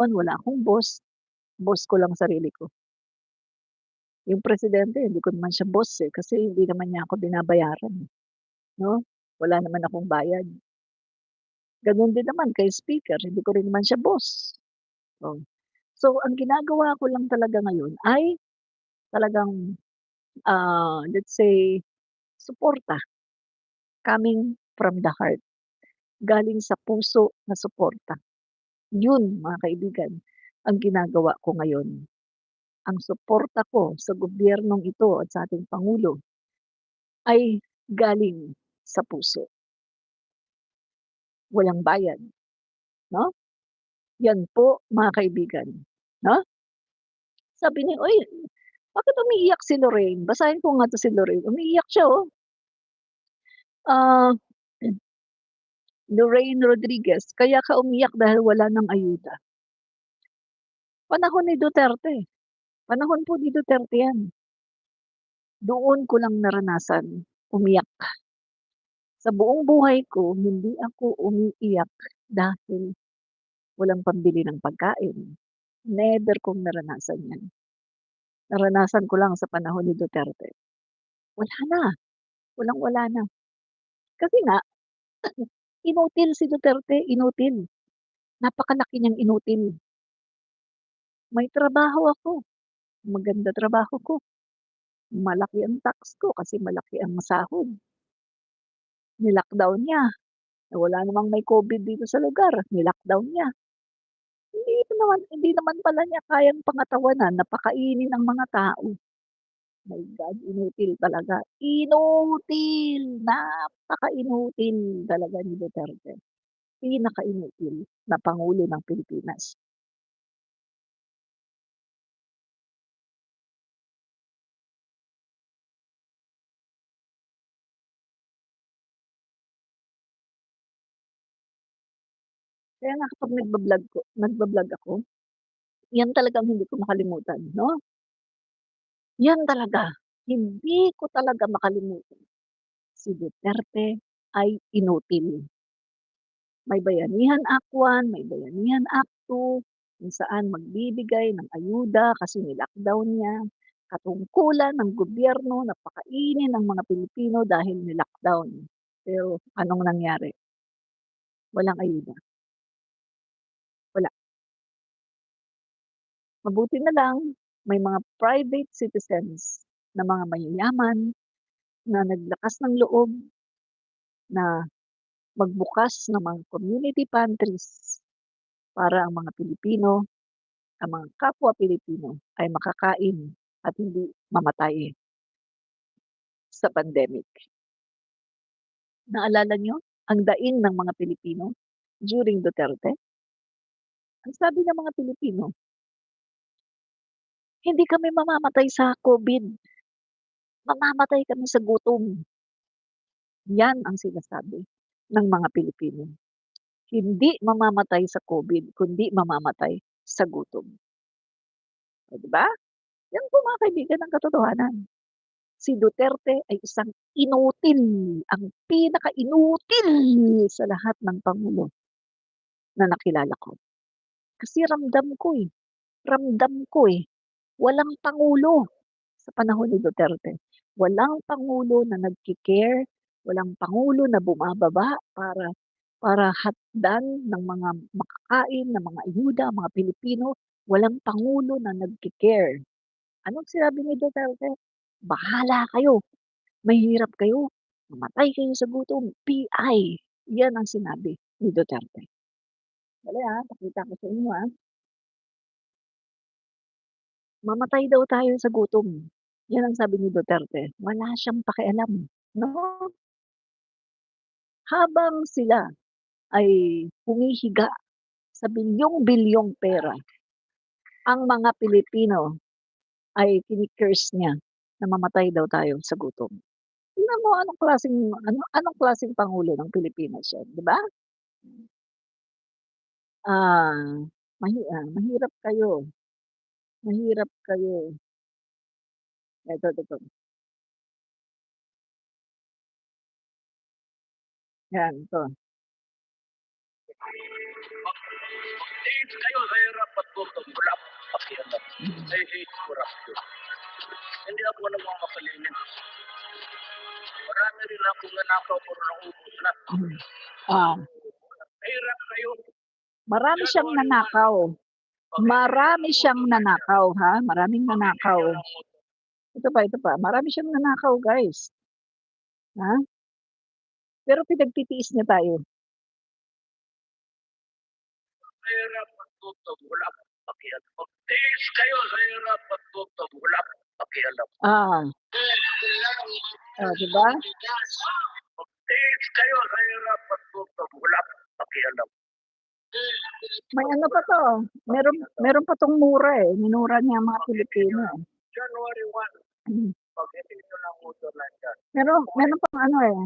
Wala akong boss, boss ko lang sarili ko. Yung presidente hindi ko naman siya boss, kasi hindi naman niya ako binabayaran, 'no? Wala naman akong bayad. Gano'n din naman kay speaker, hindi ko rin naman siya boss, oh. So, ang ginagawa ko lang talaga ngayon ay talagang, let's say, suporta coming from the heart, galing sa puso na suporta. 'Yun mga kaibigan, ang ginagawa ko ngayon. Ang suporta ko sa gobyernong ito at sa ating pangulo ay galing sa puso, walang bayad, 'no? 'Yan po mga kaibigan, 'no? Sabi niya, "Uy, bakit umiiyak si Lorraine?" Basahin ko nga 'to si Lorraine, umiiyak siya, oh. Ah, Lorraine Rodriguez, "Kaya ka umiyak dahil wala ng ayuda." Panahon ni Duterte, panahon po ni Duterte 'yan. Doon ko lang naranasan umiyak. Sa buong buhay ko, hindi ako umiiyak dahil walang pambili ng pagkain. Never kong naranasan 'yan. Naranasan ko lang sa panahon ni Duterte. Wala na, walang-wala na. Kasi nga inutil si Duterte, inutil. Napakalaki niyang inutil. May trabaho ako, maganda trabaho ko, malaki ang tax ko kasi malaki ang sahod. Ni-lockdown niya, na wala namang may COVID dito sa lugar, ni-lockdown niya. Hindi naman pala niya kayang pangatawanan na pakainin ang mga tao. My God, inutil talaga. Inutil, napaka-inutil talaga ni Duterte. Pinaka-inutil na pangulo ng Pilipinas. Kaya nga kapag nagba-vlog ako, 'yan talagang hindi ko makalimutan, 'no? 'Yan talaga, hindi ko talaga makalimutan. Si Duterte ay inutil. May Bayanihan Act 1, may Bayanihan Act 2, kung saan magbibigay ng ayuda kasi ni-lockdown niya. Katungkulan ng gobyerno na pakainin ang mga Pilipino dahil ni-lockdown. Pero anong nangyari? Walang ayuda, wala. Mabuti na lang may mga private citizens na mga mayayaman na naglakas ng loob na magbukas ng mga community pantries para ang mga Pilipino, ang mga kapwa Pilipino ay makakain at hindi mamatay sa pandemic. Naalala niyo ang daing ng mga Pilipino during Duterte? Ang sabi ng mga Pilipino, "Hindi kami mamamatay sa COVID, mamamatay kami sa gutom." Yan ang sinasabi ng mga Pilipino. Hindi mamamatay sa COVID, kundi mamamatay sa gutom. Oh, 'di ba? Yan po mga kaibigan ang katotohanan. Si Duterte ay isang inutil, ang pinaka-inutil sa lahat ng pangulo na nakilala ko. Kasi ramdam ko, walang pangulo sa panahon ni Duterte. Walang pangulo na nagki-care, walang pangulo na bumababa para hatdan ng mga makakain, ng mga ayuda ang mga Pilipino. Walang pangulo na nagki-care. Anong sinabi ni Duterte? "Bahala kayo, mahirap kayo, mamatay kayo sa gutom, PI." Yan ang sinabi ni Duterte. Dali, pakita ko sa inyo, "Mamatay daw tayo sa gutom." Yan ang sabi ni Duterte. Wala siyang pakialam, 'no? Habang sila ay humihiga sa bilyong-bilyong pera, ang mga Pilipino ay kini-curse niya na mamatay daw tayo sa gutom. Tingnan mo anong klaseng pangulo ng Pilipinas yan, 'di ba? Ah, mahirap kayo, mahirap kayo. Eto, yan 'to. hate corruption. Hindi ako nagmamakalimit. Marami rin akong nanakaw pero naubos na. Hirap kayo. Marami siyang nanakaw. Marami siyang nanakaw, ha? Maraming nanakaw. Ito pa. Marami siyang nanakaw, guys. Ha? Pero pinagtitiis niya tayo. Hirap pagtutog, wala akong pakialam. Magtiis kayo sa hirap pagtutog, wala akong pakialam. Diba? Magtiis kayo sa hirap pagtutog, wala akong pakialam. May ano pa to? Meron pa tong mura eh. Minura niya ang mga Pilipino. January 1. Pag hindi nyo lang muto lang dyan. Meron pang ano eh.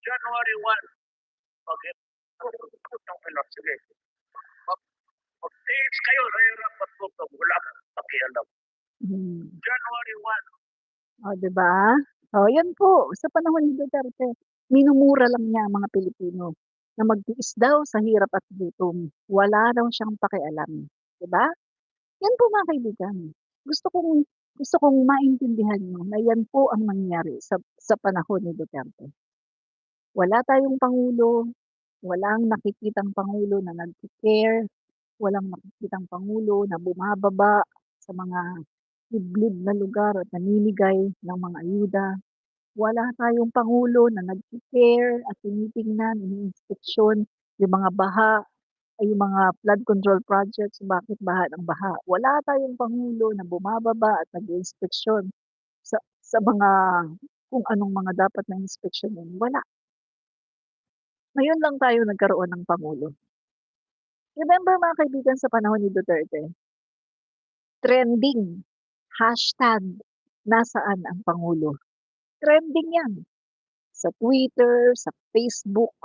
January 1. Pag sige. Magtiis kayo sa hirap pagtutog, wala akong pakialam. January 1. Diba? Yan po. Sa panahon ni Duterte, minumura lang niya ang mga Pilipino na magtiis daw sa hirap at gutom. Wala daw siyang pakialam. Diba? Yan po mga kaibigan. Gusto kong maintindihan mo na yan po ang nangyari sa panahon ni Duterte. Wala tayong Pangulo, walang nakikitang Pangulo na nag-care, walang nakikitang Pangulo na bumababa sa mga liblib na lugar at namimigay ng mga ayuda. Wala tayong Pangulo na nag-care at tinitingnan, ini-inspeksyon yung mga baha, ay yung mga flood control projects, bakit baha ng baha. Wala tayong Pangulo na bumababa at nag-inspeksyon sa mga kung anong mga dapat na inspeksyonin. Wala. Ngayon lang tayo nagkaroon ng Pangulo. Remember mga kaibigan sa panahon ni Duterte, trending, hashtag, nasaan ang Pangulo? Trending yan. Sa Twitter, sa Facebook,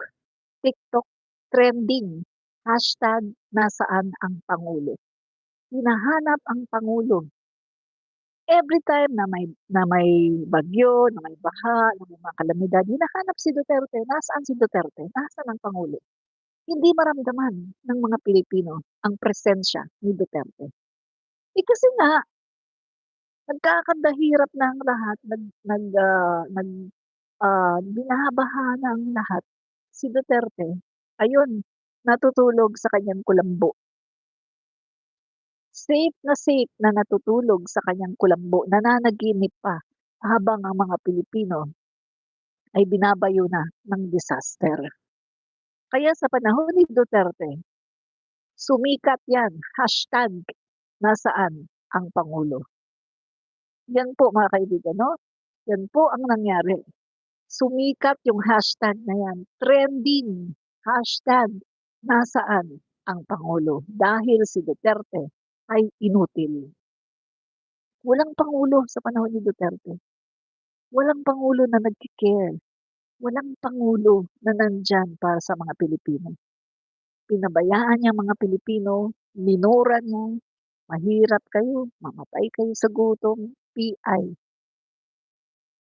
TikTok, trending, hashtag, nasaan ang Pangulo? Hinahanap ang Pangulo. Every time na may bagyo, na may baha, na may mga kalamidad, hinahanap si Duterte. Nasaan si Duterte? Nasaan ang Pangulo? Hindi maramdaman ng mga Pilipino ang presensya ni Duterte. Kasi nga, nagkakadahirap na ang lahat, binabaha na ang lahat. Si Duterte, ayun, natutulog sa kanyang kulambo. Safe na natutulog sa kanyang kulambo, nananaginip pa habang ang mga Pilipino ay binabayo na ng disaster. Kaya sa panahon ni Duterte, sumikat yan, hashtag, nasaan ang Pangulo? Yan po mga kaibigan, no? Yan po ang nangyari. Sumikat yung hashtag na yan, trending, hashtag, nasaan ang Pangulo? Dahil si Duterte ay inutil. Walang Pangulo sa panahon ni Duterte. Walang Pangulo na nag-care. Walang Pangulo na nandyan para sa mga Pilipino. Pinabayaan niya mga Pilipino, minura niya, mahirap kayo, mamatay kayo sa gutom, PI.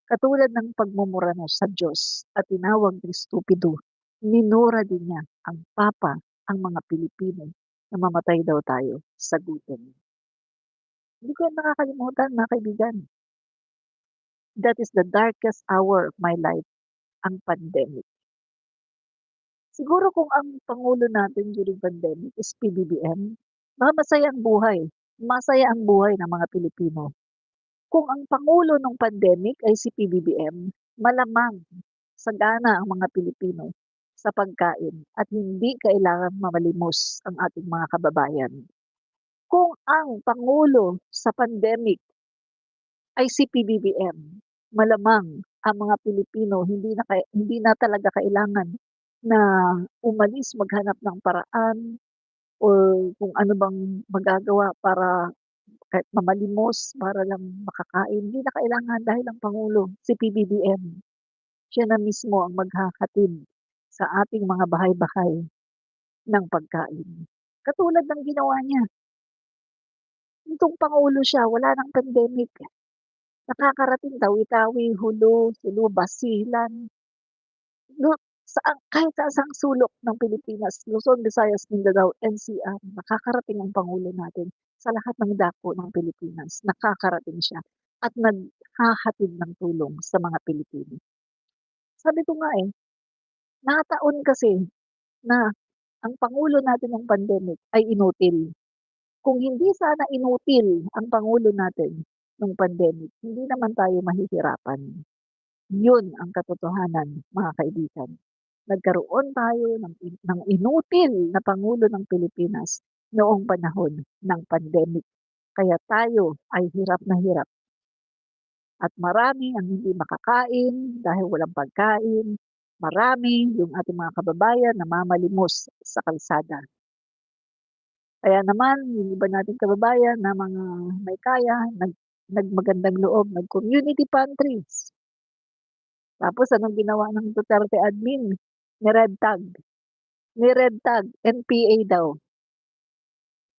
Katulad ng pagmumura niya sa Diyos at tinawag ng stupido, minura din niya ang Papa, ang mga Pilipino, na mamatay daw tayo sa gutom. Hindi ko nakakalimutan mga kaibigan. That is the darkest hour of my life, ang pandemic. Siguro kung ang Pangulo natin during pandemic is PBBM, masaya ang buhay. Masaya ang buhay ng mga Pilipino. Kung ang Pangulo ng pandemic ay si PBBM, malamang sagana ang mga Pilipino sa pagkain at hindi kailangan mamalimos ang ating mga kababayan. Kung ang Pangulo sa pandemic ay si PBBM, malamang ang mga Pilipino hindi na talaga kailangan na umalis, maghanap ng paraan o kung ano bang magagawa para kahit mamalimos para lang makakain. Hindi na kailangan dahil ang Pangulo, si PBBM, siya na mismo ang maghahatid sa ating mga bahay-bahay ng pagkain. Katulad ng ginawa niya. Nitong Pangulo siya, wala ng pandemic. Nakakarating Tawi-Tawi, Hulo, Sulu, Basilan. kahit sa isang sulok ng Pilipinas, Luzon, Visayas, Mindanao, NCR, nakakarating ang Pangulo natin sa lahat ng dako ng Pilipinas, nakakarating siya at naghahatid ng tulong sa mga Pilipino. Sabi ko nga nataon kasi na ang Pangulo natin ng pandemic ay inutil. Kung hindi sana inutil ang Pangulo natin nung pandemic, hindi naman tayo mahihirapan. Yun ang katotohanan, mga kaibigan. Nagkaroon tayo ng inutil na Pangulo ng Pilipinas noong panahon ng pandemic. Kaya tayo ay hirap na hirap. At marami ang hindi makakain dahil walang pagkain. Marami yung ating mga kababayan na mamalimos sa kalsada. Kaya naman, yung iba nating kababayan na mga may kaya, nagmagandang loob, nag-community pantries. Tapos anong ginawa ng Duterte admin? Ni-red tag. Ni-red tag, NPA daw.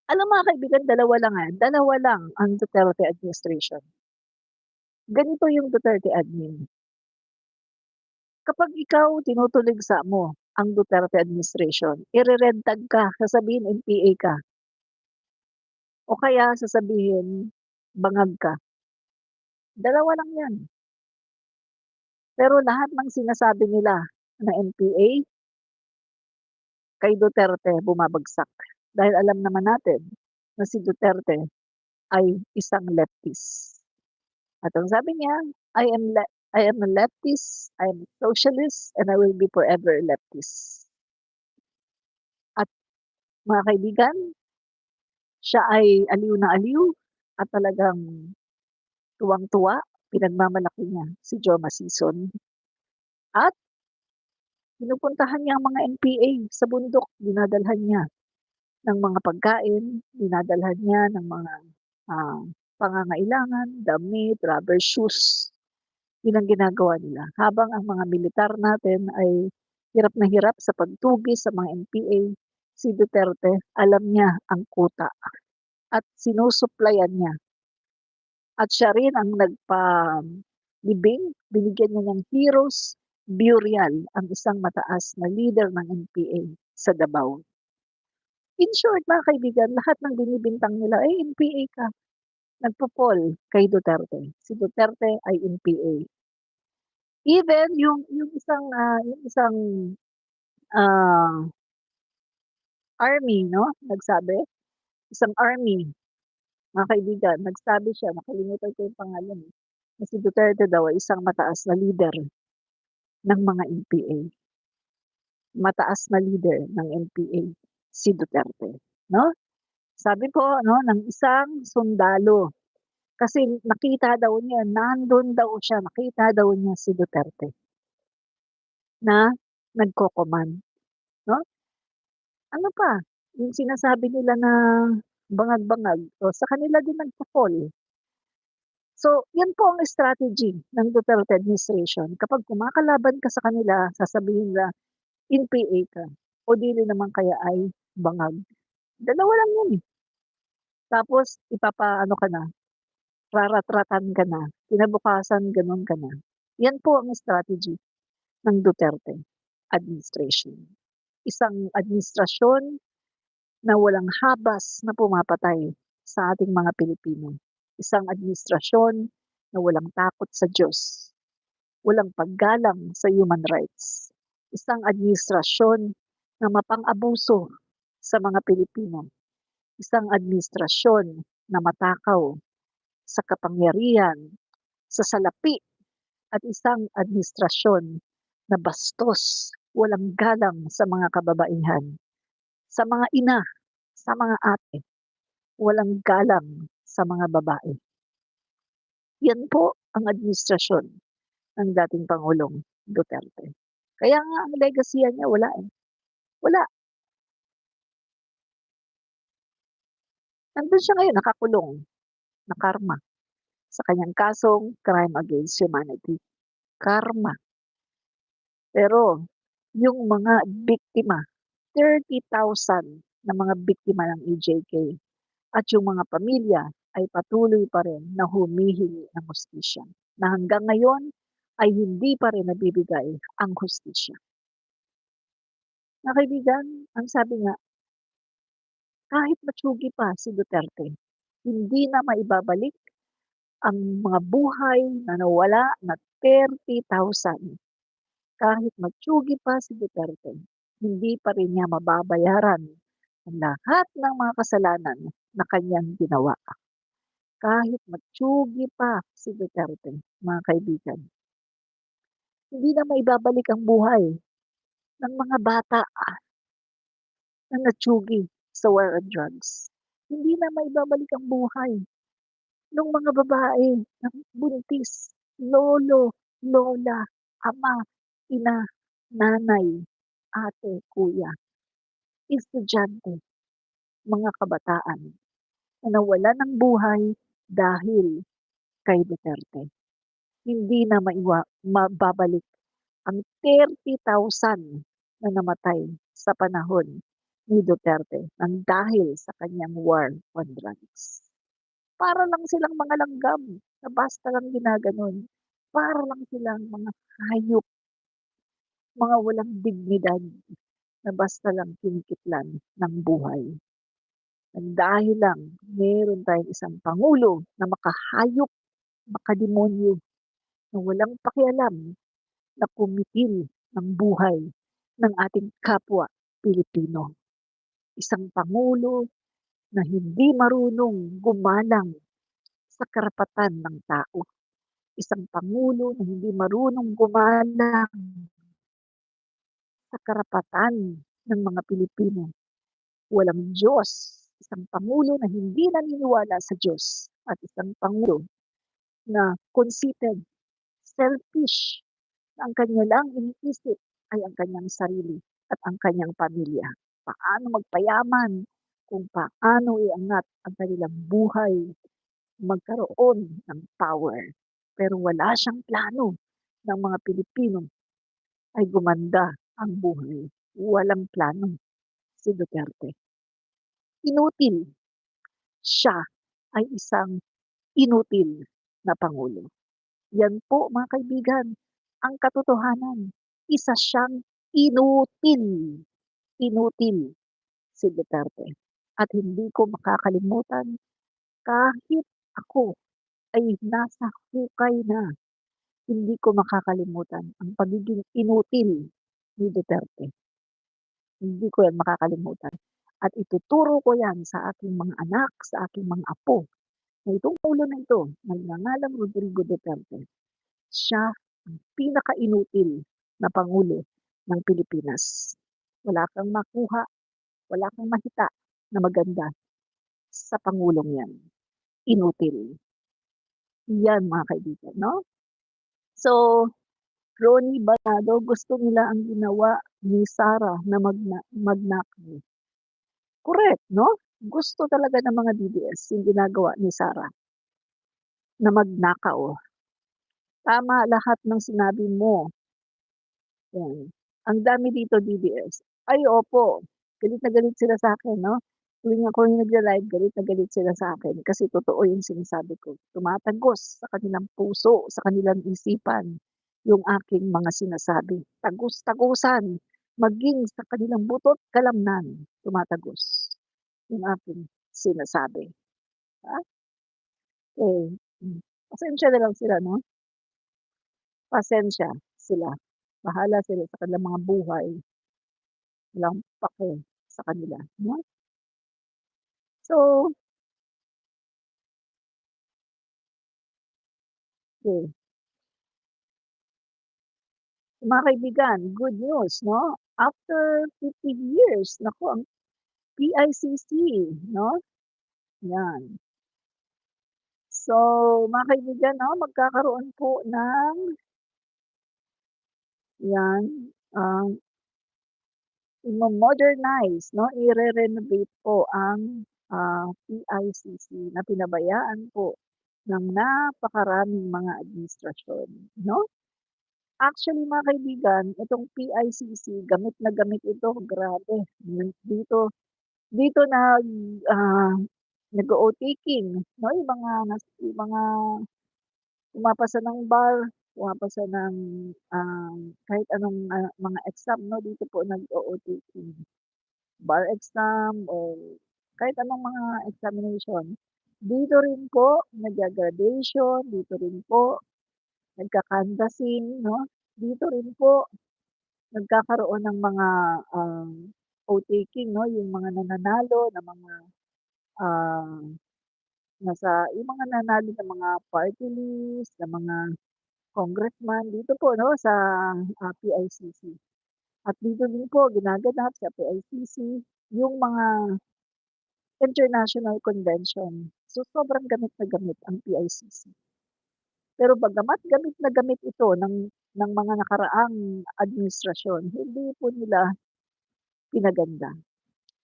Alam mga kaibigan, dalawa lang ang Duterte administration. Ganito yung Duterte admin. Kapag ikaw tinutuligsa mo ang Duterte administration, ire-red tag ka, sasabihin NPA ka. O kaya sasabihin bangag ka. Dalawa lang yan. Pero lahat ng sinasabi nila na NPA, kay Duterte bumabagsak. Dahil alam naman natin na si Duterte ay isang leftist. At ang sabi niya, I am a leftist, I am a socialist, and I will be forever a leftist. At mga kaibigan, siya ay aliw na aliw at talagang tuwang-tuwa, pinagmamalaki niya si Joma Sison. At pinupuntahan niya ang mga NPA sa bundok, dinadalhan niya ng mga pagkain, dinadalhan niya ng mga pangangailangan, damit, rubber shoes. Yun ang ginagawa nila. Habang ang mga militar natin ay hirap na hirap sa pagtugis sa mga NPA, si Duterte, alam niya ang kuta at sinusuplayan niya. At siya rin ang nagpalibing, binigyan niya ng Heroes Burial ang isang mataas na leader ng NPA sa Davao. In short, mga kaibigan, lahat ng binibintang nila ay NPA ka. Nagpo-fall kay Duterte. Si Duterte ay NPA. Even yung isang army, no? Nagsabi, isang army, mga kaibigan, nagsabi siya, nakalimutan ko yung pangalan, na si Duterte daw ay isang mataas na leader ng mga NPA. Mataas na leader ng NPA, si Duterte, no? Sabi po, no, ng isang sundalo. Kasi nakita daw niya, nandun daw siya, nakita daw niya si Duterte na nagko-command, no? Ano pa, yung sinasabi nila na bangag-bangag, o sa kanila din nagpo-fall. So, yan po ang strategy ng Duterte administration. Kapag kumakalaban ka sa kanila, sasabihin na NPA ka o dili naman kaya ay bangag. Dalawa lang yan eh. Tapos ipapaano ka na, rarat-ratan ka na, kinabukasan gano'n ka na. Yan po ang strategy ng Duterte administration. Isang administrasyon na walang habas na pumapatay sa ating mga Pilipino. Isang administrasyon na walang takot sa Diyos. Walang paggalang sa human rights. Isang administrasyon na mapang-abuso sa mga Pilipino. Isang administrasyon na matakaw sa kapangyarihan, sa salapi, at isang administrasyon na bastos, walang galang sa mga kababaihan, sa mga ina, sa mga ate, walang galang sa mga babae. Yan po ang administrasyon ng dating Pangulong Duterte. Kaya nga ang legacy niya wala eh. Wala. Nandun siya ngayon, nakakulong, na karma, sa kanyang kasong crime against humanity. Karma. Pero yung mga biktima, 30,000 na mga biktima ng EJK at yung mga pamilya ay patuloy pa rin na humihingi ng hustisya, na hanggang ngayon ay hindi pa rin nabibigay ang hustisya. Mga kaibigan, ang sabi nga, kahit matsugi pa si Duterte, hindi na maibabalik ang mga buhay na nawala na 30,000. Kahit matsugi pa si Duterte, hindi pa rin niya mababayaran ang lahat ng mga kasalanan na kanyang ginawa. Kahit matsugi pa si Duterte, mga kaibigan, hindi na maibabalik ang buhay ng mga bata na natsugi sa war on drugs. Hindi na maibabalik ang buhay ng mga babae na buntis, lolo, lola, ama, ina, nanay, ate, kuya, estudyante, mga kabataan na nawalan ng buhay dahil kay Duterte. Hindi na mababalik ang 30,000 na namatay sa panahon ni Duterte nang dahil sa kanyang war on drugs. Para lang silang mga langgam na basta lang ginaganon. Para lang silang mga hayop, mga walang dignidad na basta lang kinikitlan ng buhay. At dahil lang meron tayong isang pangulo na makahayop, makademonyo, na walang pakialam na kumitil ng buhay ng ating kapwa Pilipino. Isang pangulo na hindi marunong gumalang sa karapatan ng tao. Isang pangulo na hindi marunong gumalang sa karapatan ng mga Pilipino. Walang Diyos. Isang pangulo na hindi naniniwala sa Diyos. At isang pangulo na conceited, selfish, na ang kanya lang iniisip ay ang kanyang sarili at ang kanyang pamilya. Paano magpayaman, kung paano iangat ang kanilang buhay, magkaroon ng power. Pero wala siyang plano ng mga Pilipino ay gumanda ang buhay. Walang plano si Duterte. Inutil. Siya ay isang inutil na pangulo. Yan po mga kaibigan, ang katotohanan. Isa siyang inutil. Inutil si Duterte. At hindi ko makakalimutan kahit ako ay nasa hukay na, hindi ko makakalimutan ang pagiging inutil ni Duterte. Hindi ko yan makakalimutan. At ituturo ko yan sa aking mga anak, sa aking mga apo, na itong ulo na ito, nagngangalang Rodrigo Duterte, siya ang pinaka-inutil na Pangulo ng Pilipinas. Wala kang makuha, wala kang mahita na maganda sa Pangulong yan. Inutil. Yan mga kaibigan, no? So, Ronnie Balado, gusto nila ang ginawa ni Sara na magnakaw. Correct, no? Gusto talaga ng mga DDS yung ginagawa ni Sara na magnakaw. Tama lahat ng sinabi mo. Yan. Ang dami dito DDS. Ay, opo. Galit na galit sila sa akin, no? Tuwing ako yung nagla-live, galit na galit sila sa akin kasi totoo yung sinasabi ko. Tumatagos sa kanilang puso, sa kanilang isipan, yung aking mga sinasabi. Tagus-tagusan, maging sa kanilang butot kalamnan, tumatagos yung aking sinasabi. Ha? Eh, pasensya na lang sila, no? Pasensya sila. Bahala sila sa kanilang mga buhay. Walang pake sa kanila, no? So, okay. Mga kaibigan, good news, no? After 50 years, naku, ang PICC, no? Yan. So, mga kaibigan, no, magkakaroon po ng yan, i-modernize, no? I-re-renovate po ang PICC na pinabayaan po ng napakaraming mga administrasyon, no? Actually, mga kaibigan, itong PICC, gamit na gamit ito, grabe. Dito, dito nag-o-taking, no? Yung mga pumapasa ng bar, pumapasa ng, kahit anong, mga exam 'no, dito po nag-o-OJT. Bar exam o kahit anong mga examination. Dito rin po nagga-graduation, dito rin po nagka-canvassing 'no, dito rin po nagkakaroon ng mga, o-taking 'no, yung mga nananalo na mga, ah, yung mga nanalo ng mga party list, ng mga congressman dito po 'no sa, PICC. At dito din po ginaganap sa PICC yung mga international convention. So, sobrang gamit na gamit ang PICC. Pero bagamat gamit na gamit ito ng mga nakaraang administrasyon, hindi po nila pinaganda,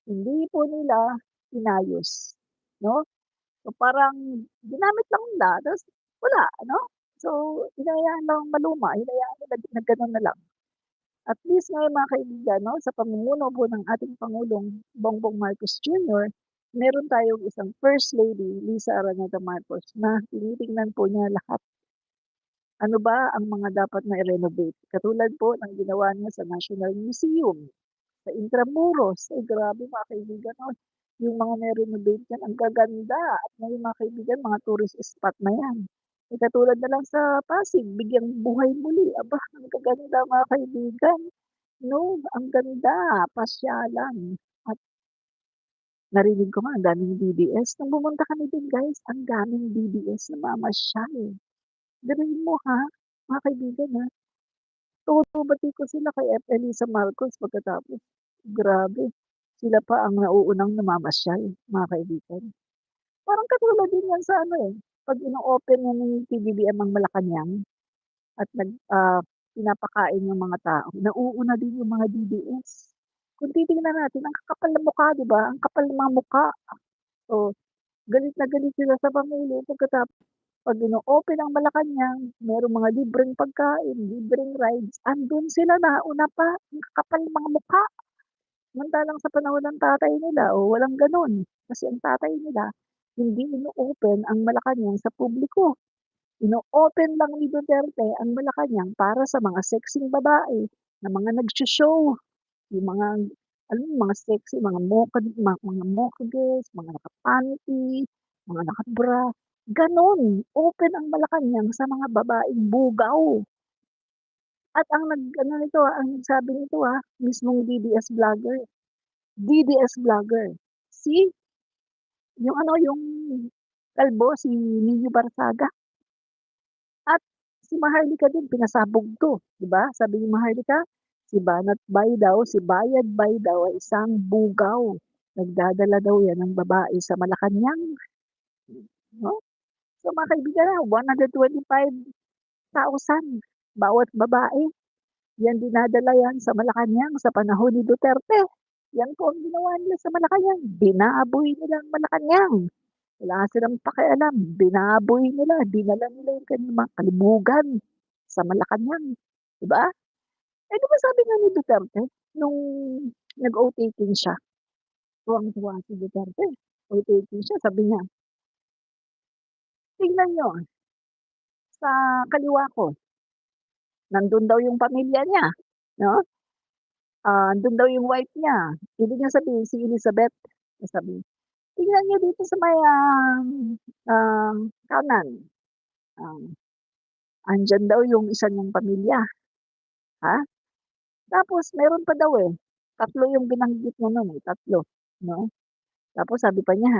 hindi po nila inayos, 'no? So, parang ginamit lang nila tapos wala, ano? So, hinayaan lang maluma, hinayaan nila na gano'n na lang. At least ngayon mga kaibigan 'no, sa pamumuno po ng ating Pangulong Bongbong Marcos Jr., meron tayong isang First Lady, Liza Araneta Marcos, na tinitingnan po niya lahat. Ano ba ang mga dapat na i-renovate, katulad po ng ginawa niya sa National Museum, sa Intramuros. Ay grabe mga kaibigan 'no, yung mga na-renovate diyan ang gaganda at ngayon mga kaibigan mga tourist spot na 'yan. Eh, katulad na lang sa Pasig, bigyang buhay muli, aba ang gaganda mga kaibigan. No, ang ganda, pasyalan at narinig ko nga ang daming DDS. Nung pumunta kami dun guys, ang daming DDS namamasyal. Galing mo ha, mga kaibigan ha, tutu-bati ko sila kay F. Elisa Marcos pagkatapos. Grabe, sila pa ang nauunang namamasyal, mga kaibigan. Parang katulad din yan sa ano eh, 'pag ino-open na ni PBBM ang Malacanang at pinapakain yung mga tao, nauuna din yung mga DDS. Kung titingnan natin ang kakapal ng mukha 'di ba, ang kapal ng mga mukha. Oh, galit na galit sila sa pangulo pagkatapos 'pag ino-open ang Malacanang, merong mga libreng pagkain, libreng rides, andun sila nauna pa, ang kakapal ng mga mukha. Samantalang sa panahon ng tatay nila, walang gano'n. Kasi ang tatay nila, hindi ino-open ang Malacanang sa publiko. Ino-open lang ni Duterte ang Malacanang para sa mga sexing babae na mga nagso-show, yung mga alam mo mga sexy, mga mocha girls, mga naka-panty, mga naka-bra, gano'n. Open ang Malacanang sa mga babaeng bugaw. At ang nag-ano nito, ang nagsabi nito, mismong DDS vlogger, si yung ano, yung kalbo, si Nino Barsaga. At si Maharlika din pinasabog 'to, 'di ba? Sabi ni Maharlika, si Banat Bay daw, si Bayad Bay daw ay isang bugaw. Nagdadala daw 'yan ng babae sa Malacanang, 'no? So mga kaibigan, 125,000 bawat babae. 'Yan dinadala 'yan sa Malacanang sa panahon ni Duterte. 'Yan po ang ginawa nila sa Malacanang, binaboy nila ang Malacanang. Wala silang pakialam, binaboy nila, dinala nila yung kanilang mga kalibugan sa Malacanang, 'di ba? Eh, 'di ba sabi nga ni Duterte nung nag-o-taking siya, tuwang-tuwa si Duterte, o-taking siya sabi niya, "Tingnan niyo sa kaliwa ko, nandun daw yung pamilya niya, 'no? Andun daw yung wife niya." Ibig niyang sabihin si Elizabeth, sabi, "Tingnan niyo dito sa may, kanan, um, andiyan daw yung isa niyang pamilya, ha? Tapos meron pa daw, 3 yung binanggit niya nun, 3, 'no? Tapos sabi pa niya,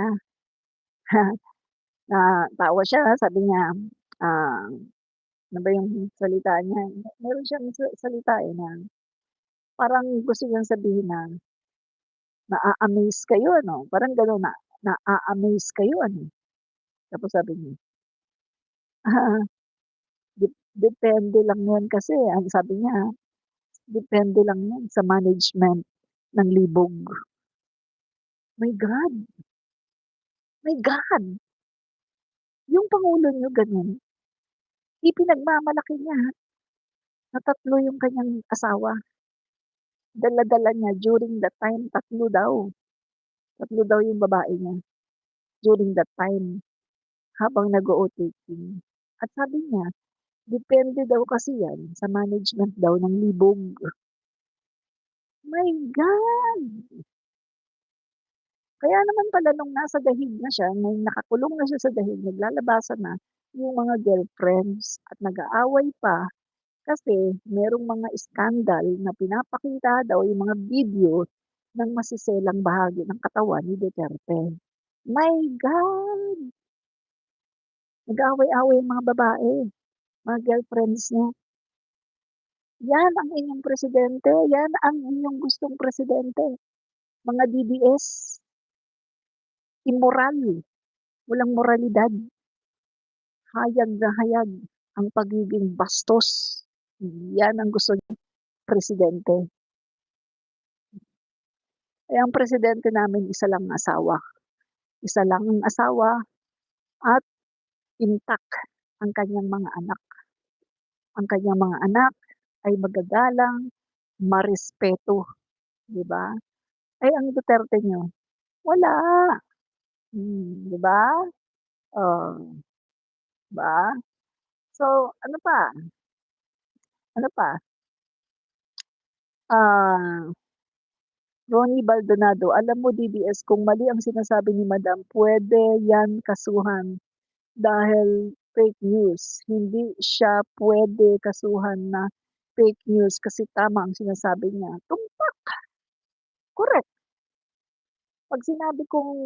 natawa siya, sabi niya, ah, ano ba yung salita niya, meron siyang salita, na parang gusto niyang sabihin na, "Na-a-amaze kayo ano?" Parang gano'n na, "Na-a-amaze kayo ano?" Tapos sabi niya, "Ah, depende lang yan kasi," ang sabi niya, "Depende lang yan sa management ng libog." My God, my God! Yung pangulo niyo gano'n, ipinagmamalaki niya na 3 yung kanyang asawa. Dala-dala niya during that time 3 daw yung babae niya during that time habang nag-o-OTT. At sabi niya, Depende daw kasi yan sa management daw ng libog. My God! Kaya naman pala nung nasa dahig na siya, nung nakakulong na siya sa dahig, naglalabasan na yung mga girlfriends at nag-aaway pa kasi merong mga iskandal na pinapakita daw yung mga video ng masiselang bahagi ng katawan ni Duterte. My God! Nag-aaway-away yung mga babae, mga girlfriends niya. Yan ang inyong presidente, yan ang inyong gustong presidente. Mga DDS, immoral, walang moralidad, hayag na hayag ang pagiging bastos. Yan ang gusto ng presidente. Eh, ang presidente namin isa lang ang asawa. Isa lang ang asawa at intact ang kanyang mga anak. Ang kanyang mga anak ay magagalang, marespeto, 'di ba? Ay ang Duterte niyo, wala. 'Di ba? Oh, 'di ba? So, ano pa? Ano pa? Ah, Ronnie Baldonado, alam mo DDS kung mali ang sinasabi ni Madam, pwede 'yan kasuhan dahil fake news. Hindi siya pwede kasuhan na fake news kasi tama ang sinasabi niya. Tumpak, correct. 'Pag sinabi kong